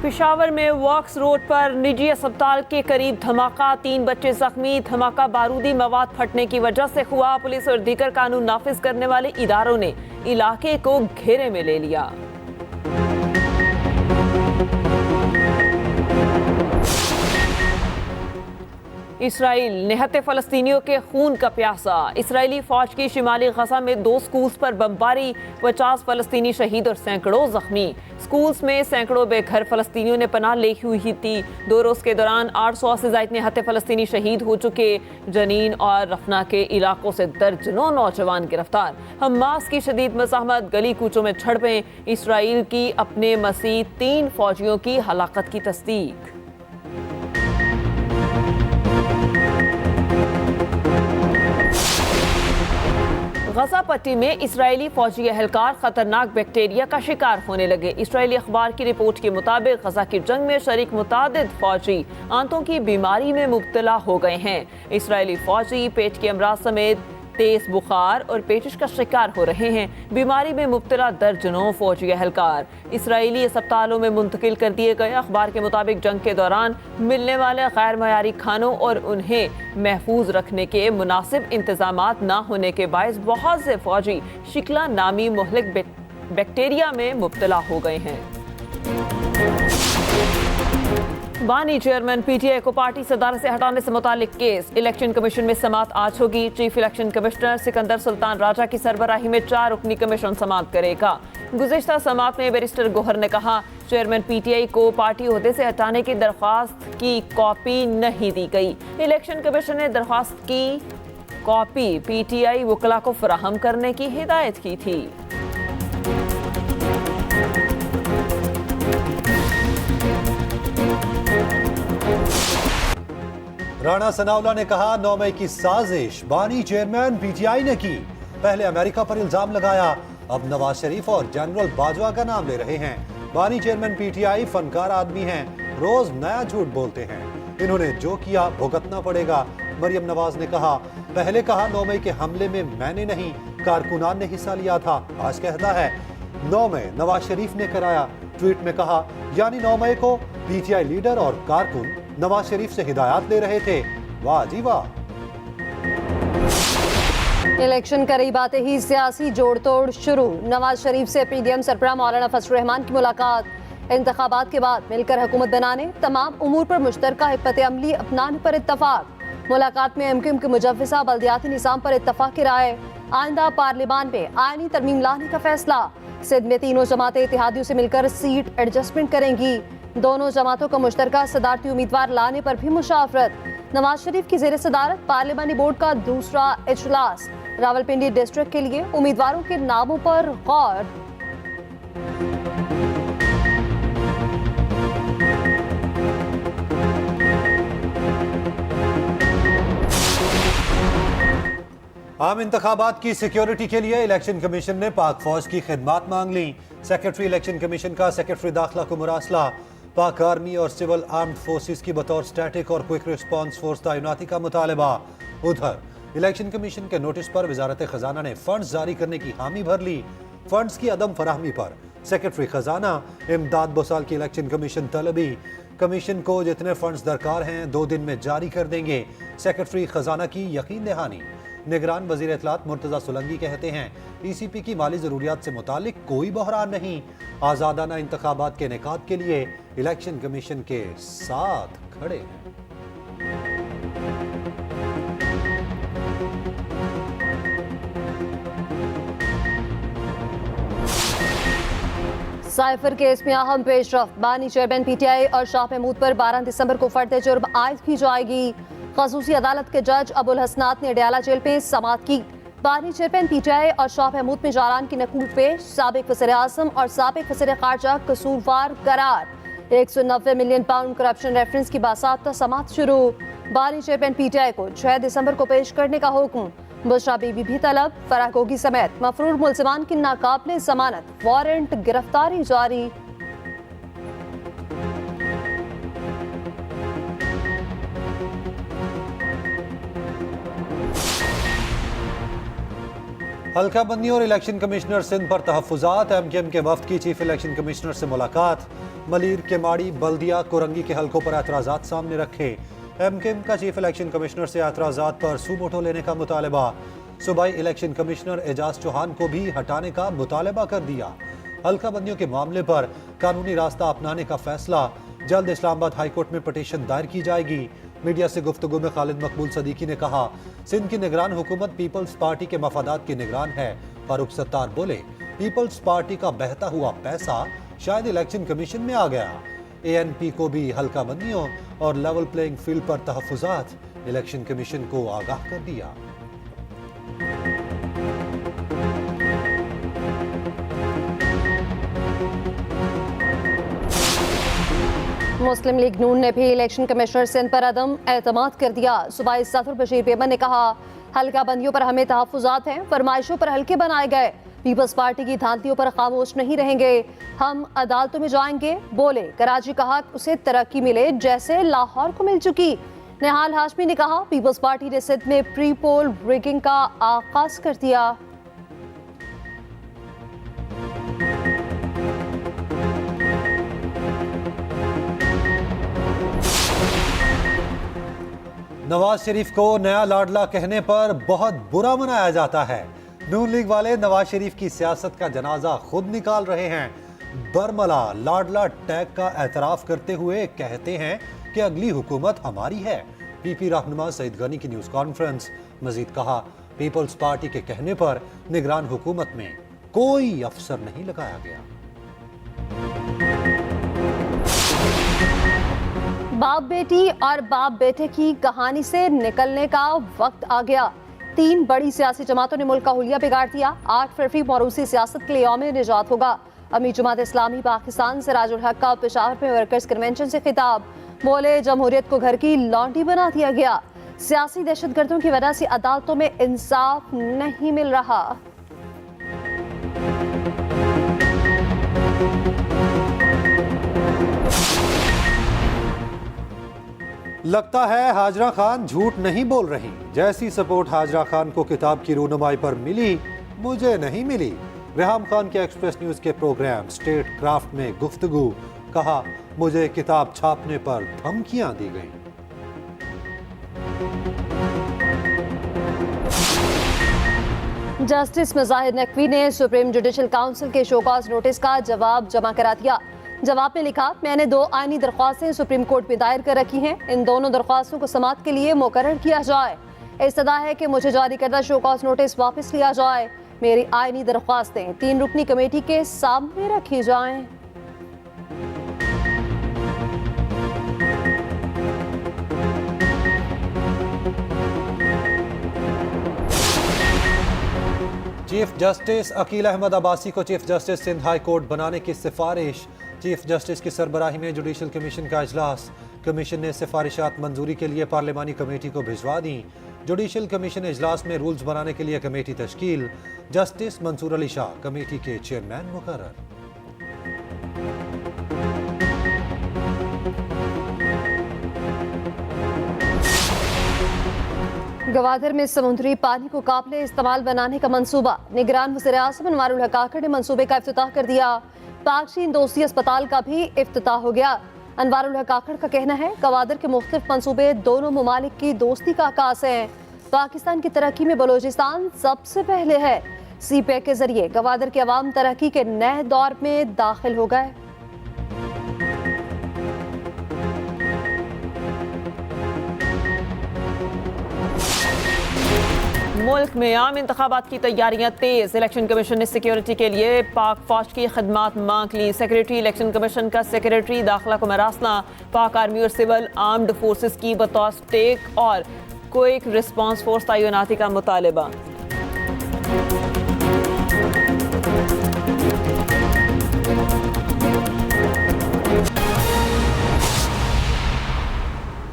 पिशावर में वॉक्स रोड पर निजी अस्पताल के करीब धमाका, 3 बच्चे जख्मी। धमाका बारूदी मवाद फटने की वजह से हुआ। पुलिस और दीगर कानून नाफिज करने वाले इदारों ने इलाके को घेरे में ले लिया। इसराइल निहत्ते फलस्तीनियों के खून का प्यासा। इसराइली फौज की शिमाली गजा में 2 स्कूल्स पर बमबारी, 50 फलस्तीनी शहीद और सैकड़ों जख्मी। स्कूल्स में सैकड़ों बेघर फलस्तीनियों ने पनाह ली हुई थी। 2 रोज के दौरान 800 से ज्यादा निहत्ते फलस्तीनी शहीद हो चुके। जनीन और रफना के इलाकों से दर्जनों नौजवान गिरफ्तार। हमास की शदीद मज़ाहमत, गली कूचों में झड़पें। इसराइल की अपने मसीह 3 फौजियों की हलाकत की तस्दीक। गजा पट्टी में इस्राएली फौजी एहलकार खतरनाक बैक्टीरिया का शिकार होने लगे। इस्राएली अखबार की रिपोर्ट के मुताबिक गजा की जंग में शरीक मुतादिद फौजी आंतों की बीमारी में मुब्तला हो गए हैं। इस्राएली फौजी पेट के अमराज समेत तेज बुखार और पेचिश का शिकार हो रहे हैं। बीमारी में मुब्तला दर्जनों फौजी एहलकार इस्राएली अस्पतालों में मुंतकिल कर दिए गए। अखबार के मुताबिक जंग के दौरान मिलने वाले गैर मयारी खानों और उन्हें महफूज रखने के मुनासिब इंतजामात न होने के बायस बहुत से फौजी शिकला नामी मुहलिक बैक्टीरिया में मुब्तला हो गए हैं। बानी चेयरमैन पीटीआई को पार्टी सदारत से हटाने से मुतालिक केस। इलेक्शन कमीशन में समाअत आज होगी। Chief election commissioner Sikandar Sultan Raja की सरबराही में 4 रुकनी कमीशन समाअत करेगा। गुज़िश्ता समाअत में बैरिस्टर गोहर ने कहा, चेयरमैन पीटीआई को पार्टी ओहदे से हटाने की दरख्वास्त की कॉपी नहीं दी गई। इलेक्शन कमीशन ने दरख्वास्त की कॉपी पीटीआई वकला को फराहम करने की हिदायत की थी। राणा सनाउल्लाह ने कहा, 9 मई की साजिश बानी चेयरमैन पीटीआई ने की। पहले अमेरिका पर इल्जाम लगाया, अब नवाज शरीफ और जनरल बाजवा का नाम ले रहे हैं। बानी चेयरमैन पीटीआई फनकार आदमी हैं, रोज नया झूठ बोलते हैं। इन्होंने जो किया भुगतना पड़ेगा। मरियम नवाज ने कहा, पहले कहा 9 मई के हमले में मैंने नहीं कारकुनान ने हिस्सा लिया था, आज कहता है 9 मई नवाज शरीफ ने कराया। ट्वीट में कहा, यानी 9 मई को पीटीआई लीडर और कारकुन नवाज शरीफ से हिदायत ले रहे थे। वाह जी वाह। इलेक्शन करीब आते ही सियासी जोड़ तोड़ शुरू। नवाज शरीफ से पीडीएम सरबराह मौलाना फजल रहमान की मुलाकात। इंतखाबात के बाद मिलकर हुकूमत बनाने, तमाम उमूर पर मुश्तरका हिकमत अमली अपनाने पर इत्तफाक। मुलाकात में एमक्यूएम के मुजव्विज़ा बल्दियाती निज़ाम पर इत्तफाक की राय। आइंदा पार्लियामान में आईनी तरमीम लाने का फैसला। सिंध में तीनों जमातें इत्तेहादियों से मिलकर सीट एडजस्टमेंट करेंगी। दोनों जमातों का मुश्तरका सदारती उम्मीदवार लाने पर भी मुशावरत। नवाज शरीफ की ज़ेर सदारत पार्लियामानी बोर्ड का दूसरा इजलास। रावलपिंडी डिस्ट्रिक्ट के लिए उम्मीदवारों के नामों पर गौर। आम इंतखाबात की सिक्योरिटी के लिए इलेक्शन कमीशन ने पाक फौज की खिदमात मांग ली। सेक्रेटरी इलेक्शन कमीशन का सेक्रेटरी दाखिला को मुरासला। पाक आर्मी और सिविल आर्म्ड फोर्सेस की बतौर स्टैटिक और क्विक रिस्पांस फोर्स तैनाती का मुतालबा। उधर इलेक्शन कमीशन के नोटिस पर वजारत खजाना ने फंड्स जारी करने की हामी भर ली। फंड्स की अदम फराहमी पर सेक्रेटरी खजाना इमदाद बोसाल की इलेक्शन कमीशन तलबी। कमीशन को जितने फंड्स दरकार हैं 2 दिन में जारी कर देंगे। सेक्रेटरी खजाना की यकीन दहानी। निगरान वजीर इत्तलात मुर्तजा सुलंगी कहते हैं, पीसीपी की माली जरूरियात से मुतालिक कोई बहरान नहीं। आज़ादाना इंतखाबात के इनेकाद के लिए इलेक्शन कमीशन के साथ खड़े हैं। साइफर केस में अहम पेशरफ। बानी चेयरमैन पीटीआई और शाह महमूद पर 12 दिसंबर को फर्द जुर्म आयद की जाएगी। खसूसी अदालत के जज अबुल हसनात ने अडयाला जेल में समाअत की। बानी चेयरमैन पीटीआई और शाह महमूद में जारान की नकूल पेश। साबिक वज़ीर आज़म और साबिक वज़ीर ख़ारजा कसूरवार करार। 190 मिलियन पाउंड करप्शन रेफरेंस की बासाब्ता समाअत शुरू। बानी चेयरमैन पीटीआई को 6 दिसंबर को पेश करने का हुक्म। बुशरा बीबी भी तलब। फराह गोगी समेत मफरूर मुलजिमान की नाकाबिले जमानत, वारंट गिरफ्तारी जारी। हल्का बंदी और इलेक्शन कमिश्नर सिंध पर तहफ़्फ़ुज़ात। MKM के वफ्द की चीफ इलेक्शन कमिश्नर से मुलाकात। मलीर, केमाड़ी, बल्दिया, कोरंगी के हल्कों पर एतराज़ात सामने रखे। MKM का चीफ इलेक्शन कमिश्नर से एतराज़ात पर सूमोटो लेने का मुतालबा। सूबाई इलेक्शन कमिश्नर एजाज चौहान को भी हटाने का मुतालबा कर दिया। हल्का बंदियों के मामले पर कानूनी रास्ता अपनाने का फैसला। जल्द इस्लामाबाद हाईकोर्ट में पटिशन दायर की जाएगी। मीडिया से गुफ्तगू में खालिद मकबूल सदीकी ने कहा, सिंध की निगरान हुकूमत पीपल्स पार्टी के मफादात की निगरान है। फारूक सत्तार बोले, पीपल्स पार्टी का बहता हुआ पैसा शायद इलेक्शन कमीशन में आ गया। ANP को भी हल्का बंदियों और लेवल प्लेइंग फील्ड पर तहफ़्फ़ुज़ात। इलेक्शन कमीशन को आगाह कर दिया। मुस्लिम लीग नून ने भी इलेक्शन कमिश्नर सिंध पर अदम एतमाद कर दिया। सूबाई सदर बशीर बेमन ने कहा, हल्का बंदियों पर हमें तहफ़्फ़ुज़ात हैं, फरमाइशों पर हल्के बनाए गए। पीपल्स पार्टी की धांतियों पर खामोश नहीं रहेंगे, हम अदालतों में जाएंगे। बोले, कराची का हक उसे तरक्की मिले जैसे लाहौर को मिल चुकी। निहाल हाशमी ने कहा, पीपल्स पार्टी ने सिंध में प्री पोल रिगिंग का आगाज कर दिया। नवाज शरीफ को नया लाडला कहने पर बहुत बुरा मनाया जाता है। नून लीग वाले नवाज शरीफ की सियासत का जनाजा खुद निकाल रहे हैं। बरमला लाडला टैग का एतराफ करते हुए कहते हैं कि अगली हुकूमत हमारी है। PP रहनुमा सईद गनी की न्यूज कॉन्फ्रेंस। मजीद कहा, पीपल्स पार्टी के कहने पर निगरान हुकूमत में कोई अफसर नहीं लगाया गया। बाप बेटी और बाप बेटे की कहानी से निकलने का वक्त आ गया। 3 बड़ी सियासी जमातों ने मुल्क का हुलिया बिगाड़ दिया। 8 फरवरी मौरूसी सियासत के लिए यौम निजात होगा। अमीर जमात इस्लामी पाकिस्तान सिराजुल हक का पेशावर में वर्कर्स कन्वेंशन से खिताब। बोले, जमहूरियत को घर की लौंडी बना दिया गया। सियासी दहशतगर्दों की वजह से अदालतों में इंसाफ नहीं मिल रहा। लगता है हाजरा खान झूठ नहीं बोल रही। जैसी सपोर्ट हाजरा खान को किताब की रूनुमाई पर मिली, मुझे नहीं मिली। रेहाम खान के एक्सप्रेस न्यूज के प्रोग्राम स्टेट क्राफ्ट में गुफ्तगू। कहा, मुझे किताब छापने पर धमकियां दी गई। जस्टिस मुजाहिर नकवी ने सुप्रीम जुडिशल काउंसिल के शोकॉज नोटिस का जवाब जमा करा दिया। जवाब में लिखा, मैंने 2 आईनी दरख्वास्तें सुप्रीम कोर्ट में दायर कर रखी हैं। इन दोनों दरख्वास्तों को समाअत के लिए मुकर्रर किया जाए। इस्तदा है कि मुझे जारी करदा शोकॉज नोटिस वापस लिया जाए। मेरी आईनी दरख्वास्तें 3 रुकनी कमेटी के सामने रखी जाएं। चीफ जस्टिस अकील अहमद अब्बासी को chief justice Sindh high court बनाने की सिफारिश। चीफ जस्टिस की सरबराही में जुडिशल कमीशन का इजलास। कमीशन ने सिफारिशात मंजूरी के लिए पार्लिमानी कमेटी को भिजवा दी। जुडिशल कमीशन इजलास में रूल्स बनाने के लिए कमेटी तश्कील। जस्टिस मंसूर अली शाह कमेटी के चेयरमैन मुकर्रर। गवादर में समुद्री पानी को काबिले इस्तेमाल बनाने का मंसूबा। निगरान वज़ीर-ए-आज़म अनवारुल हक काकड़ ने मंसूबे का इफ्तिताह कर दिया। पाक चीन दोस्ती अस्पताल का भी इफ्तिताह हो गया। अनवारुल हक काकड़ का कहना है, गवादर के मुख्तलिफ मंसूबे दोनों ममालिक की दोस्ती का आकाश है। पाकिस्तान की तरक्की में बलोचिस्तान सबसे पहले है। CPEC के जरिए गवादर के अवाम तरक्की के नए दौर में दाखिल हो गए। मुल्क में आम इंतखाबात की तैयारियां तेज। इलेक्शन कमीशन ने सिक्योरिटी के लिए पाक फौज की खदमात मांग ली। सेक्रेटरी इलेक्शन कमीशन का सेक्रेटरी दाखिला को मरासला। पाक आर्मी और सिविल आर्म्ड फोर्सेस की बतौर स्टेक और क्विक रिस्पांस फोर्स तैनाती का मुतालबा।